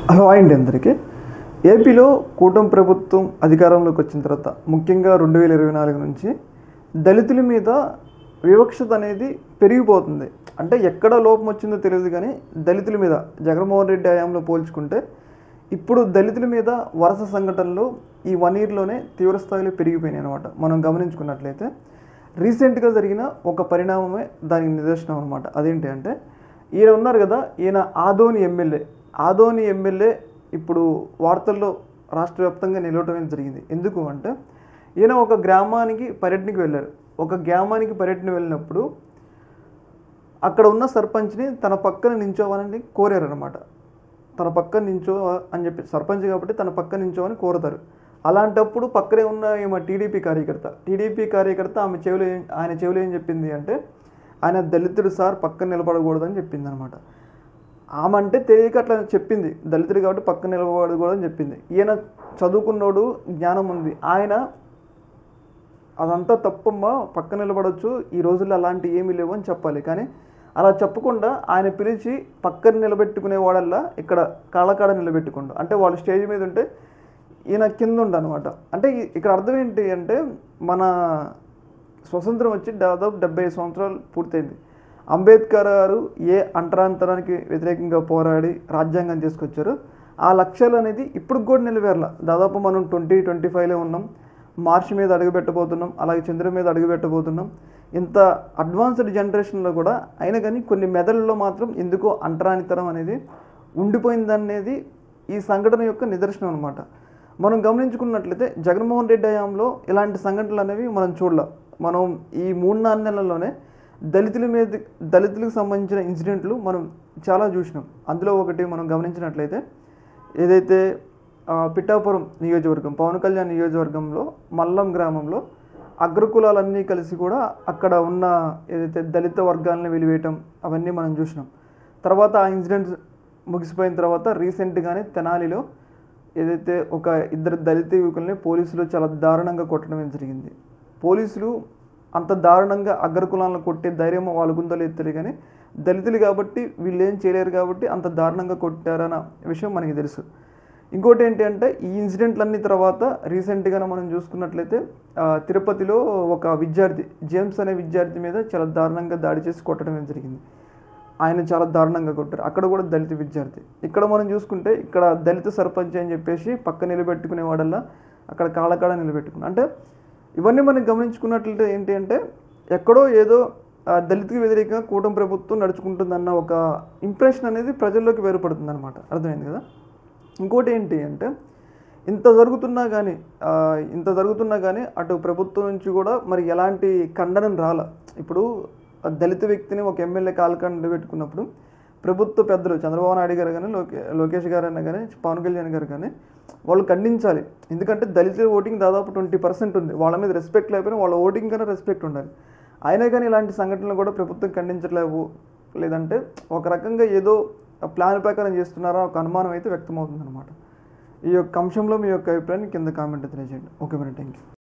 Hello అండి అందరికీ. ఏపీలో కూటమి ప్రభుత్వం అధికారంలోకి వచ్చిన తర్వాత ముఖ్యంగా 2024 నుంచి దళితుల మీద వివక్షత అనేది పెరిగిపోతుంది. అంటే ఎక్కడ లోపం వచ్చిందో తెలియదు కానీ దళితుల మీద జగన్మోహన్ రెడ్డి హయాంలో పోల్చుకుంటే ఇప్పుడు దళితుల మీద వరుస సంఘటనలు ఈ 1 ఇయర్లోనే తీవ్రస్థాయిలో పెరిగిపోయినాయి అనమాట. మనం గమనించుకున్నట్లయితే రీసెంట్గా జరిగిన ఒక పరిణామమే దానికి నిదర్శనం అనమాట. అదేంటి అంటే ఈయన ఉన్నారు కదా, ఈయన ఆదోని ఎమ్మెల్యే ఇప్పుడు వార్తల్లో రాష్ట్ర వ్యాప్తంగా నిలవటం జరిగింది. ఎందుకు అంటే ఈయన ఒక గ్రామానికి పర్యటనకి వెళ్ళారు. ఒక గ్రామానికి పర్యటన వెళ్ళినప్పుడు అక్కడ ఉన్న సర్పంచ్ని తన పక్కన నించోవాలని కోరారనమాట. తన పక్కన నించో అని చెప్పి, సర్పంచ్ కాబట్టి తన పక్కన నించోవని కోరుతారు. అలాంటప్పుడు పక్కనే ఉన్న ఈమె టీడీపీ కార్యకర్త ఆయన చెవిలో ఏం చెప్పింది అంటే, ఆయన దళితుడు సార్ పక్కన నిలబడకూడదని చెప్పింది అనమాట. ఆమె అంటే తెలియక అట్లా చెప్పింది, దళితుడు కాబట్టి పక్కన నిలబడకూడదని చెప్పింది. ఈయన చదువుకున్నోడు, జ్ఞానం ఉంది, ఆయన అదంతా తప్పమ్మా, పక్కన నిలబడవచ్చు, ఈ రోజుల్లో అలాంటి ఏమీ లేవు అని చెప్పాలి. కానీ అలా చెప్పకుండా ఆయన పిలిచి పక్కన నిలబెట్టుకునేవాడల్లా ఇక్కడ కాళ్ళకాడ నిలబెట్టుకుంటూ, అంటే వాళ్ళు స్టేజ్ మీద ఉంటే ఈయన కింద ఉండనమాట. అంటే ఇక్కడ అర్థం ఏంటి అంటే, మన స్వతంత్రం వచ్చి దాదాపు 75 సంవత్సరాలు పూర్తయింది. అంబేద్కర్ గారు ఏ అంటరాంతరానికి వ్యతిరేకంగా పోరాడి రాజ్యాంగం తీసుకొచ్చారు. ఆ లక్ష్యాలు అనేది ఇప్పుడు కూడా నిలవేరల. దాదాపు మనం 2025లో ఉన్నాం, మార్చి మీద అడుగుపెట్టబోతున్నాం, అలాగే చంద్రుడి మీద అడుగుపెట్టబోతున్నాం. ఇంత అడ్వాన్స్డ్ జనరేషన్లో కూడా అయినా కానీ కొన్ని మెదళ్ళలో మాత్రం ఎందుకో అంటరానితనం అనేది ఉండిపోయిందనేది ఈ సంఘటన యొక్క నిదర్శనం అనమాట. మనం గమనించుకున్నట్లయితే జగన్మోహన్ రెడ్డి హయాంలో ఇలాంటి సంఘటనలు అనేవి మనం చూడలేం. మనం ఈ 3-4 నెలల్లోనే దళితులకు సంబంధించిన ఇన్సిడెంట్లు మనం చాలా చూసినాం. అందులో ఒకటి మనం గమనించినట్లయితే ఏదైతే పిఠాపురం నియోజకవర్గం, పవన్ కళ్యాణ్ నియోజకవర్గంలో మల్లం గ్రామంలో అగ్రకులాలన్నీ కలిసి కూడా అక్కడ ఉన్న ఏదైతే దళిత వర్గాలను వెలివేయటం అవన్నీ మనం చూసినాం. తర్వాత ఆ ఇన్సిడెంట్స్ ముగిసిపోయిన తర్వాత రీసెంట్గానే తెనాలిలో ఏదైతే ఒక 2 దళిత యువకుల్ని పోలీసులు చాలా దారుణంగా కొట్టడం జరిగింది. పోలీసులు అంత దారుణంగా అగ్రకులాలను కొట్టే ధైర్యం వాళ్ళకుందో లేదు తెలియదు, కానీ దళితులు కాబట్టి వీళ్ళు ఏం చేయలేరు కాబట్టి అంత దారుణంగా కొట్టారన్న విషయం మనకి తెలుసు. ఇంకోటి ఏంటి అంటే ఈ ఇన్సిడెంట్లన్నీ తర్వాత రీసెంట్గానే మనం చూసుకున్నట్లయితే తిరుపతిలో ఒక విద్యార్థి, జేమ్స్ అనే విద్యార్థి మీద చాలా దారుణంగా దాడి చేసి కొట్టడం జరిగింది. ఆయన చాలా దారుణంగా కొట్టారు. అక్కడ కూడా దళిత విద్యార్థి. ఇక్కడ మనం చూసుకుంటే ఇక్కడ దళిత సర్పంచ్ అని చెప్పేసి పక్క నిలబెట్టుకునేవాడల్లా అక్కడ కాళ్ళకాడ నిలబెట్టుకున్నాం. అంటే ఇవన్నీ మనం గమనించుకున్నట్లయితే ఏంటి అంటే ఎక్కడో ఏదో దళితుకి వ్యతిరేకంగా కూటమి ప్రభుత్వం నడుచుకుంటుందన్న ఒక ఇంప్రెషన్ అనేది ప్రజల్లోకి వేరుపడుతుంది అనమాట. అర్థమైంది కదా. ఇంకోటి ఏంటి అంటే ఇంత జరుగుతున్నా కానీ అటు ప్రభుత్వం నుంచి కూడా మరి ఎలాంటి ఖండనం రాల. ఇప్పుడు దళిత వ్యక్తిని ఒక ఎమ్మెల్యే కాళ్ళకాడ నిలబెట్టుకున్నప్పుడు ప్రభుత్వ పెద్దలు చంద్రబాబు నాయుడు గారు కానీ లోకేష్ గారు అయినా కానీ పవన్ కళ్యాణ్ గారు కానీ వాళ్ళు ఖండించాలి. ఎందుకంటే దళితుల ఓటింగ్ దాదాపు 20% ఉంది. వాళ్ళ మీద రెస్పెక్ట్ లేకపోయినా వాళ్ళ ఓటింగ్ కన్నా రెస్పెక్ట్ ఉండాలి. అయినా కానీ ఇలాంటి సంఘటనలు కూడా ప్రభుత్వం ఖండించట్లేవు. లేదంటే ఒక రకంగా ఏదో ప్లాన్ ప్రకారం చేస్తున్నారా ఒక అనుమానం అయితే వ్యక్తమవుతుంది అనమాట. ఈ యొక్క అంశంలో మీ యొక్క అభిప్రాయాన్ని కింద కామెంట్ తెలియజేయండి. ఓకే మరి, థ్యాంక్ యూ.